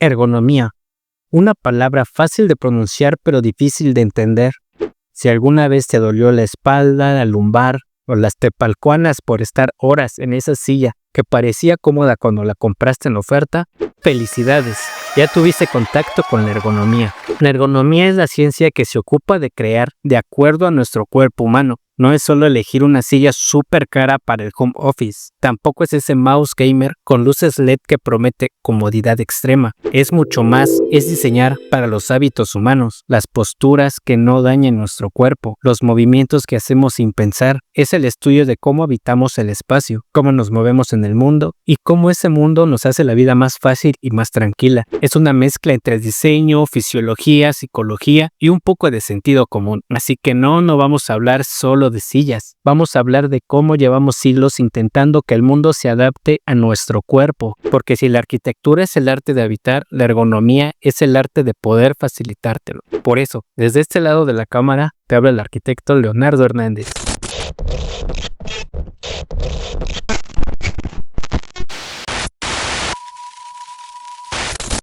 Ergonomía, una palabra fácil de pronunciar pero difícil de entender. Si alguna vez te dolió la espalda, la lumbar o las tepalcuanas por estar horas en esa silla que parecía cómoda cuando la compraste en oferta, felicidades, ya tuviste contacto con la ergonomía. La ergonomía es la ciencia que se ocupa de crear de acuerdo a nuestro cuerpo humano. No es solo elegir una silla súper cara para el home office. Tampoco es ese mouse gamer con luces LED que promete comodidad extrema. Es mucho más, es diseñar para los hábitos humanos, las posturas que no dañen nuestro cuerpo, los movimientos que hacemos sin pensar. Es el estudio de cómo habitamos el espacio, cómo nos movemos en el mundo y cómo ese mundo nos hace la vida más fácil y más tranquila. Es una mezcla entre diseño, fisiología, psicología y un poco de sentido común. Así que no vamos a hablar solo de sillas. Vamos a hablar de cómo llevamos siglos intentando que el mundo se adapte a nuestro cuerpo, porque si la arquitectura es el arte de habitar, la ergonomía es el arte de poder facilitártelo. Por eso, desde este lado de la cámara, te habla el arquitecto Leonardo Hernández.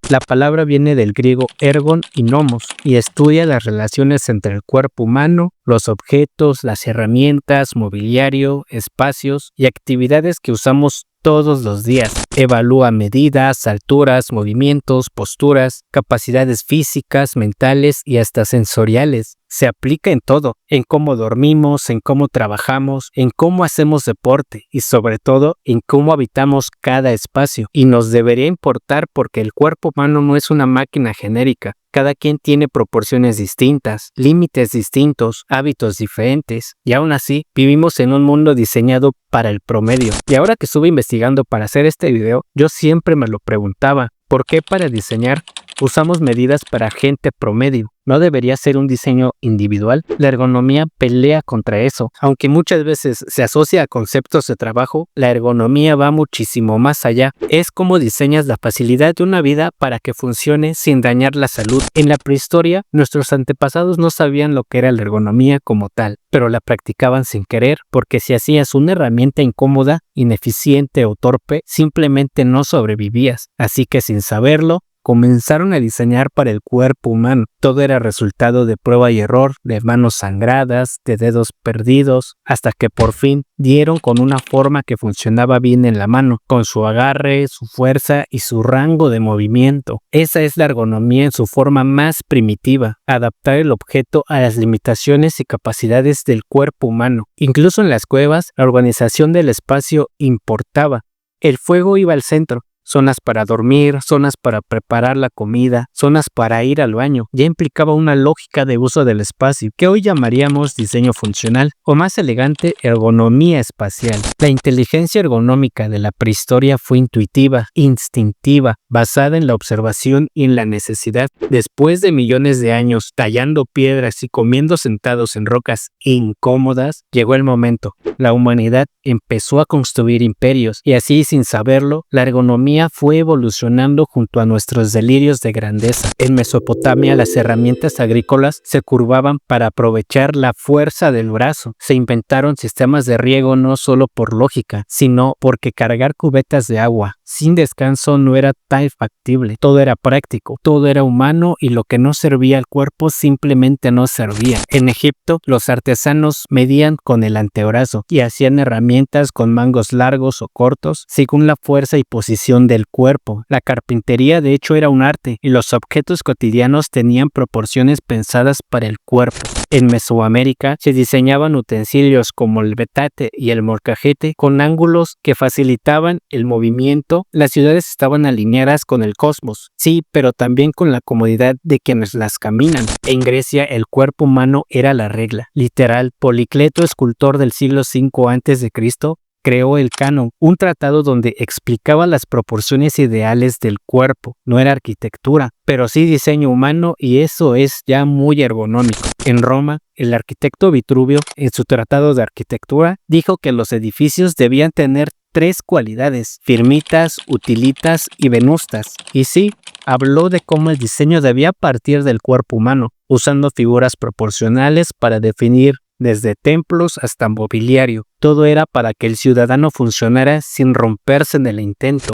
La palabra viene del griego ergon y nomos y estudia las relaciones entre el cuerpo humano, los objetos, las herramientas, mobiliario, espacios y actividades que usamos todos los días. Evalúa medidas, alturas, movimientos, posturas, capacidades físicas, mentales y hasta sensoriales. Se aplica en todo, en cómo dormimos, en cómo trabajamos, en cómo hacemos deporte y sobre todo en cómo habitamos cada espacio. Y nos debería importar porque el cuerpo humano no es una máquina genérica. Cada quien tiene proporciones distintas, límites distintos, hábitos diferentes y aún así vivimos en un mundo diseñado para el promedio. Y ahora que estuve investigando para hacer este video, yo siempre me lo preguntaba, ¿por qué para diseñar usamos medidas para gente promedio? ¿No debería ser un diseño individual? La ergonomía pelea contra eso. Aunque muchas veces se asocia a conceptos de trabajo, la ergonomía va muchísimo más allá. Es cómo diseñas la facilidad de una vida para que funcione sin dañar la salud. En la prehistoria, nuestros antepasados no sabían lo que era la ergonomía como tal, pero la practicaban sin querer, porque si hacías una herramienta incómoda, ineficiente o torpe, simplemente no sobrevivías. Así que sin saberlo, comenzaron a diseñar para el cuerpo humano. Todo era resultado de prueba y error, de manos sangradas, de dedos perdidos, hasta que por fin dieron con una forma que funcionaba bien en la mano, con su agarre, su fuerza y su rango de movimiento. Esa es la ergonomía en su forma más primitiva, adaptar el objeto a las limitaciones y capacidades del cuerpo humano. Incluso en las cuevas, la organización del espacio importaba. El fuego iba al centro. Zonas para dormir, zonas para preparar la comida, zonas para ir al baño. Ya implicaba una lógica de uso del espacio, que hoy llamaríamos diseño funcional, o más elegante, ergonomía espacial. La inteligencia ergonómica de la prehistoria fue intuitiva, instintiva, basada en la observación y en la necesidad. Después de millones de años tallando piedras y comiendo sentados en rocas incómodas, llegó el momento. La humanidad empezó a construir imperios, y así sin saberlo, la ergonomía fue evolucionando junto a nuestros delirios de grandeza. En Mesopotamia, las herramientas agrícolas se curvaban para aprovechar la fuerza del brazo. Se inventaron sistemas de riego no solo por lógica, sino porque cargar cubetas de agua sin descanso no era tan factible. Todo era práctico, todo era humano y lo que no servía al cuerpo simplemente no servía. En Egipto, los artesanos medían con el antebrazo y hacían herramientas con mangos largos o cortos según la fuerza y posición del cuerpo. La carpintería de hecho era un arte y los objetos cotidianos tenían proporciones pensadas para el cuerpo. En Mesoamérica se diseñaban utensilios como el petate y el molcajete con ángulos que facilitaban el movimiento. Las ciudades estaban alineadas con el cosmos, sí, pero también con la comodidad de quienes las caminan. En Grecia el cuerpo humano era la regla. Literal, Policleto, escultor del siglo V a.C., creó el Canon, un tratado donde explicaba las proporciones ideales del cuerpo. No era arquitectura, pero sí diseño humano y eso es ya muy ergonómico. En Roma, el arquitecto Vitruvio, en su tratado de arquitectura, dijo que los edificios debían tener 3 cualidades: firmitas, utilitas y venustas. Y sí, habló de cómo el diseño debía partir del cuerpo humano, usando figuras proporcionales para definir desde templos hasta mobiliario. Todo era para que el ciudadano funcionara sin romperse en el intento.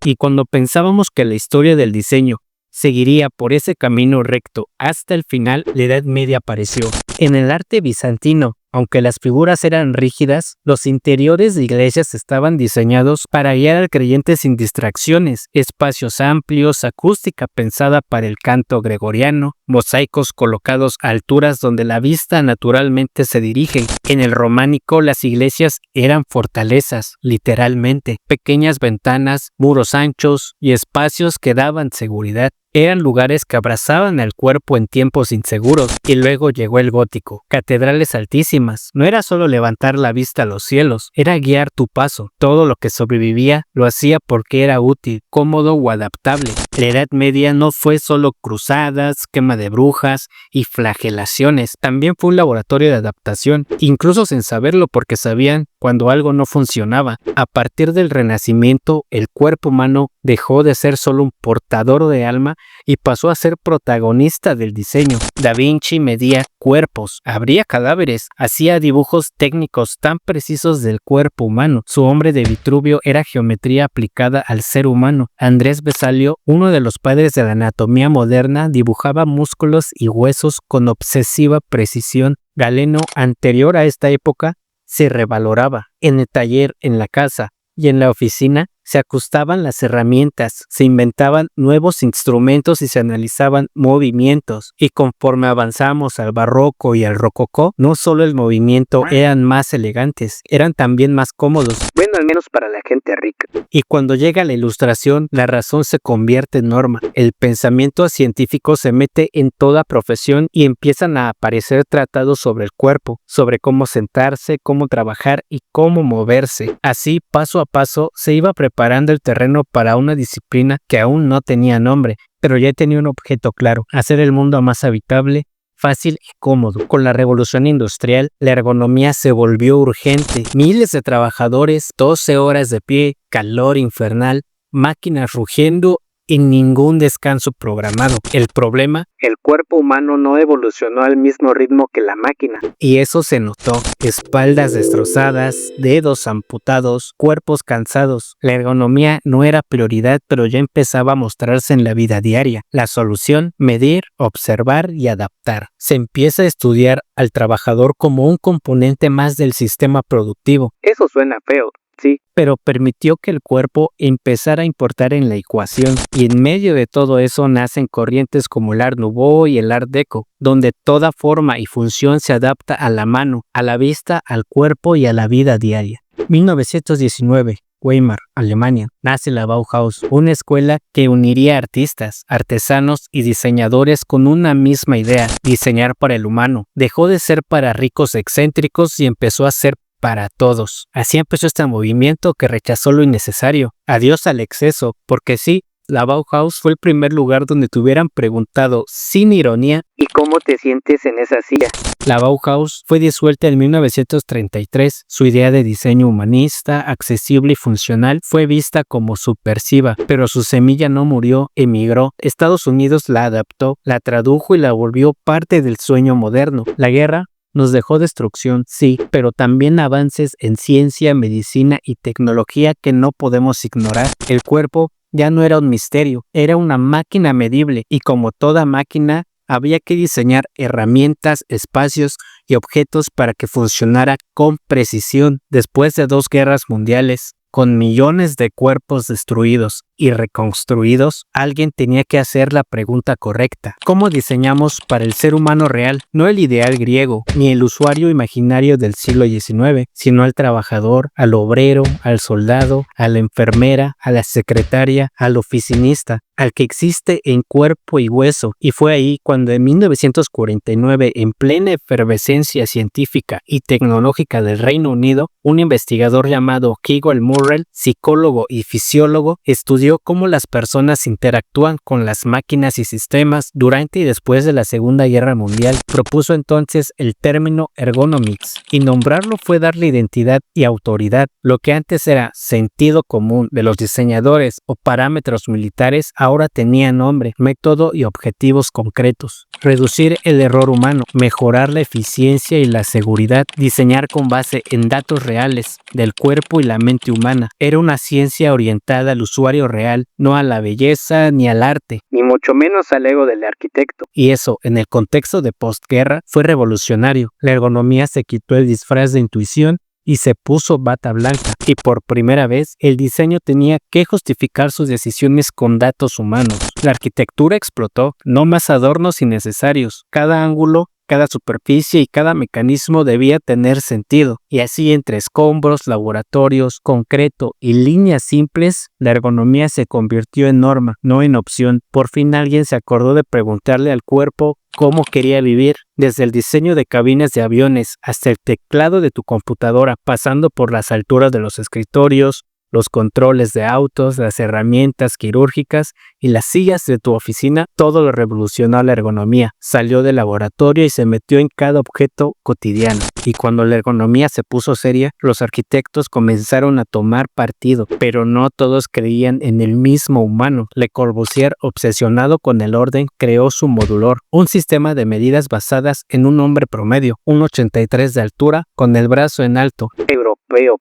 Y cuando pensábamos que la historia del diseño seguiría por ese camino recto hasta el final. La Edad Media apareció. En el arte bizantino, aunque las figuras eran rígidas, los interiores de iglesias estaban diseñados para guiar al creyente sin distracciones, espacios amplios, acústica pensada para el canto gregoriano, mosaicos colocados a alturas donde la vista naturalmente se dirige. En el románico, las iglesias eran fortalezas, literalmente, pequeñas ventanas, muros anchos y espacios que daban seguridad. Eran lugares que abrazaban al cuerpo en tiempos inseguros. Y luego llegó el gótico. Catedrales altísimas. No era solo levantar la vista a los cielos, era guiar tu paso. Todo lo que sobrevivía lo hacía porque era útil, cómodo o adaptable. La Edad Media no fue solo cruzadas, quema de brujas y flagelaciones. También fue un laboratorio de adaptación, incluso sin saberlo porque sabían cuando algo no funcionaba. A partir del Renacimiento, el cuerpo humano dejó de ser solo un portador de alma y pasó a ser protagonista del diseño. Da Vinci medía cuerpos, abría cadáveres, hacía dibujos técnicos tan precisos del cuerpo humano. Su Hombre de Vitruvio era geometría aplicada al ser humano. Andrés Vesalio, uno de los padres de la anatomía moderna, dibujaba músculos y huesos con obsesiva precisión. Galeno, anterior a esta época, se revaloraba. En el taller, en la casa y en la oficina se ajustaban las herramientas, se inventaban nuevos instrumentos y se analizaban movimientos. Y conforme avanzamos al barroco y al rococó, no solo el movimiento eran más elegantes, eran también más cómodos. Bueno, al menos para la gente rica. Y cuando llega la Ilustración, la razón se convierte en norma. El pensamiento científico se mete en toda profesión y empiezan a aparecer tratados sobre el cuerpo, sobre cómo sentarse, cómo trabajar y cómo moverse. Así, paso a paso, se iba preparando el terreno para una disciplina que aún no tenía nombre, pero ya tenía un objeto claro: hacer el mundo más habitable, fácil y cómodo. Con la revolución industrial, la ergonomía se volvió urgente. Miles de trabajadores, 12 horas de pie, calor infernal, máquinas rugiendo y ningún descanso programado. El problema: el cuerpo humano no evolucionó al mismo ritmo que la máquina. Y eso se notó. Espaldas destrozadas, dedos amputados, cuerpos cansados. La ergonomía no era prioridad, pero ya empezaba a mostrarse en la vida diaria. La solución: medir, observar y adaptar. Se empieza a estudiar al trabajador como un componente más del sistema productivo. Eso suena feo, sí, pero permitió que el cuerpo empezara a importar en la ecuación. Y en medio de todo eso nacen corrientes como el Art Nouveau y el Art Deco, donde toda forma y función se adapta a la mano, a la vista, al cuerpo y a la vida diaria. 1919. Weimar, Alemania, nace la Bauhaus, una escuela que uniría artistas, artesanos y diseñadores con una misma idea: diseñar para el humano. Dejó de ser para ricos excéntricos y empezó a ser para todos. Así empezó este movimiento que rechazó lo innecesario. Adiós al exceso, porque sí, la Bauhaus fue el primer lugar donde te hubieran preguntado sin ironía: ¿y cómo te sientes en esa silla? La Bauhaus fue disuelta en 1933. Su idea de diseño humanista, accesible y funcional fue vista como subversiva, pero su semilla no murió, emigró. Estados Unidos la adaptó, la tradujo y la volvió parte del sueño moderno. La guerra nos dejó destrucción, sí, pero también avances en ciencia, medicina y tecnología que no podemos ignorar. El cuerpo ya no era un misterio, era una máquina medible, y como toda máquina, había que diseñar herramientas, espacios y objetos para que funcionara con precisión. Después de 2 guerras mundiales, con millones de cuerpos destruidos y reconstruidos, alguien tenía que hacer la pregunta correcta: ¿cómo diseñamos para el ser humano real? No el ideal griego, ni el usuario imaginario del siglo XIX, sino al trabajador, al obrero, al soldado, a la enfermera, a la secretaria, al oficinista, al que existe en cuerpo y hueso. Y fue ahí cuando en 1949, en plena efervescencia científica y tecnológica del Reino Unido, un investigador llamado Kegel Murrell, psicólogo y fisiólogo, estudió cómo las personas interactúan con las máquinas y sistemas durante y después de la Segunda Guerra Mundial. Propuso entonces el término ergonomics, y nombrarlo fue darle identidad y autoridad. Lo que antes era sentido común de los diseñadores o parámetros militares, ahora ahora tenía nombre, método y objetivos concretos. Reducir el error humano, mejorar la eficiencia y la seguridad, diseñar con base en datos reales del cuerpo y la mente humana. Era una ciencia orientada al usuario real, no a la belleza ni al arte, ni mucho menos al ego del arquitecto. Y eso, en el contexto de postguerra, fue revolucionario. La ergonomía se quitó el disfraz de intuición y se puso bata blanca, y por primera vez el diseño tenía que justificar sus decisiones con datos humanos. La arquitectura explotó, no más adornos innecesarios. Cada ángulo, cada superficie y cada mecanismo debía tener sentido, y así entre escombros, laboratorios, concreto y líneas simples, la ergonomía se convirtió en norma, no en opción. Por fin alguien se acordó de preguntarle al cuerpo cómo quería vivir, desde el diseño de cabinas de aviones hasta el teclado de tu computadora, pasando por las alturas de los escritorios, los controles de autos, las herramientas quirúrgicas y las sillas de tu oficina. Todo lo revolucionó la ergonomía. Salió del laboratorio y se metió en cada objeto cotidiano. Y cuando la ergonomía se puso seria, los arquitectos comenzaron a tomar partido, pero no todos creían en el mismo humano. Le Corbusier, obsesionado con el orden, creó su modulor, un sistema de medidas basadas en un hombre promedio, 1,83 de altura, con el brazo en alto, europeo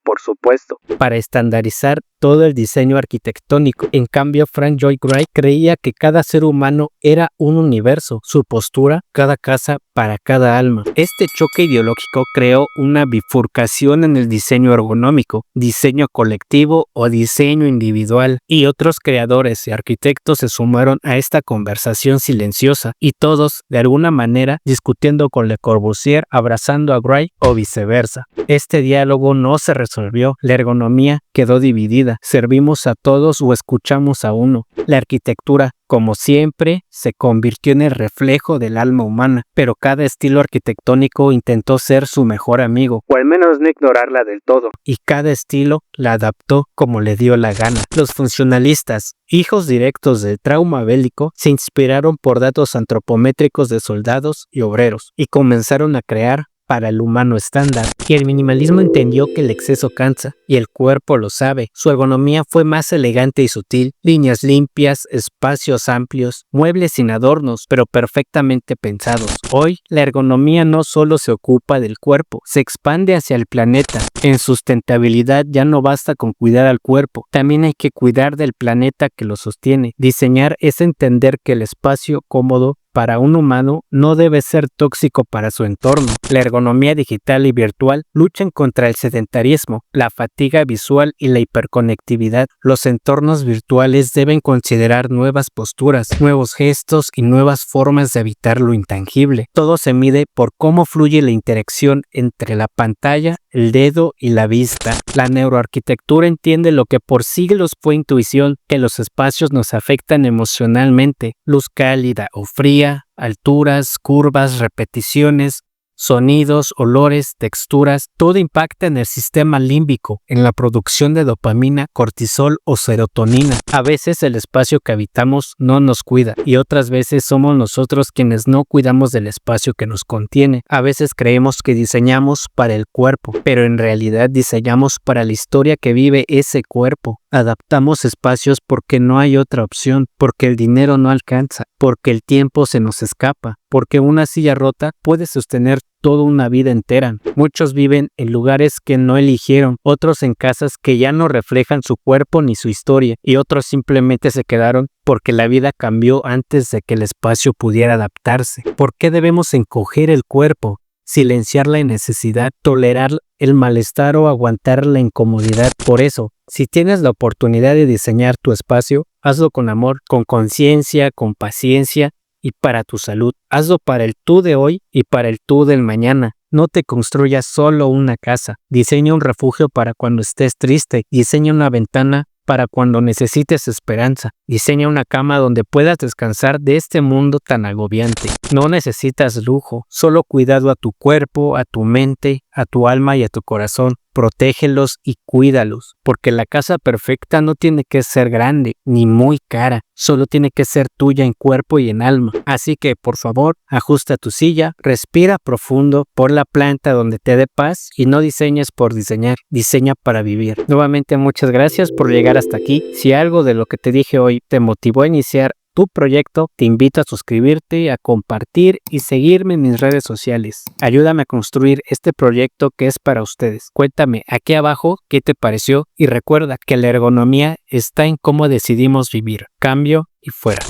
por supuesto, para estandarizar todo el diseño arquitectónico. En cambio, Frank Lloyd Wright creía que cada ser humano era un universo, su postura, cada casa para cada alma. Este choque ideológico creó una bifurcación en el diseño ergonómico, diseño colectivo o diseño individual, y otros creadores y arquitectos se sumaron a esta conversación silenciosa, y todos, de alguna manera, discutiendo con Le Corbusier, abrazando a Wright o viceversa. Este diálogo no se resolvió, la ergonomía quedó dividida. ¿Servimos a todos o escuchamos a uno? La arquitectura, como siempre, se convirtió en el reflejo del alma humana, pero cada estilo arquitectónico intentó ser su mejor amigo, o al menos no ignorarla del todo, y cada estilo la adaptó como le dio la gana. Los funcionalistas, hijos directos del trauma bélico, se inspiraron por datos antropométricos de soldados y obreros, y comenzaron a crear para el humano estándar, y el minimalismo entendió que el exceso cansa, y el cuerpo lo sabe. Su ergonomía fue más elegante y sutil, líneas limpias, espacios amplios, muebles sin adornos, pero perfectamente pensados. Hoy, la ergonomía no solo se ocupa del cuerpo, se expande hacia el planeta. En sustentabilidad ya no basta con cuidar al cuerpo, también hay que cuidar del planeta que lo sostiene. Diseñar es entender que el espacio cómodo para un humano no debe ser tóxico para su entorno. La ergonomía digital y virtual luchan contra el sedentarismo, la fatiga visual y la hiperconectividad. Los entornos virtuales deben considerar nuevas posturas, nuevos gestos y nuevas formas de evitar lo intangible. Todo se mide por cómo fluye la interacción entre la pantalla, el dedo y la vista. La neuroarquitectura entiende lo que por siglos fue intuición, que los espacios nos afectan emocionalmente. Luz cálida o fría, alturas, curvas, repeticiones, sonidos, olores, texturas, todo impacta en el sistema límbico, en la producción de dopamina, cortisol o serotonina. A veces el espacio que habitamos no nos cuida, y otras veces somos nosotros quienes no cuidamos del espacio que nos contiene. A veces creemos que diseñamos para el cuerpo, pero en realidad diseñamos para la historia que vive ese cuerpo. Adaptamos espacios porque no hay otra opción, porque el dinero no alcanza, porque el tiempo se nos escapa, porque una silla rota puede sostener toda una vida entera. Muchos viven en lugares que no eligieron, otros en casas que ya no reflejan su cuerpo ni su historia, y otros simplemente se quedaron porque la vida cambió antes de que el espacio pudiera adaptarse. ¿Por qué debemos encoger el cuerpo, silenciar la necesidad, tolerar el malestar o aguantar la incomodidad? Por eso, si tienes la oportunidad de diseñar tu espacio, hazlo con amor, con conciencia, con paciencia y para tu salud. Hazlo para el tú de hoy y para el tú del mañana. No te construyas solo una casa. Diseña un refugio para cuando estés triste. Diseña una ventana para cuando necesites esperanza. Diseña una cama donde puedas descansar de este mundo tan agobiante. No necesitas lujo, solo cuidado a tu cuerpo, a tu mente, a tu alma y a tu corazón. Protégelos y cuídalos, porque la casa perfecta no tiene que ser grande ni muy cara, solo tiene que ser tuya en cuerpo y en alma. Así que, por favor, ajusta tu silla, respira profundo, pon la planta donde te dé paz y no diseñes por diseñar, diseña para vivir. Nuevamente, muchas gracias por llegar hasta aquí. Si algo de lo que te dije hoy te motivó a iniciar tu proyecto, te invito a suscribirte, a compartir y seguirme en mis redes sociales. Ayúdame a construir este proyecto que es para ustedes. Cuéntame aquí abajo qué te pareció y recuerda que la ergonomía está en cómo decidimos vivir. Cambio y fuera.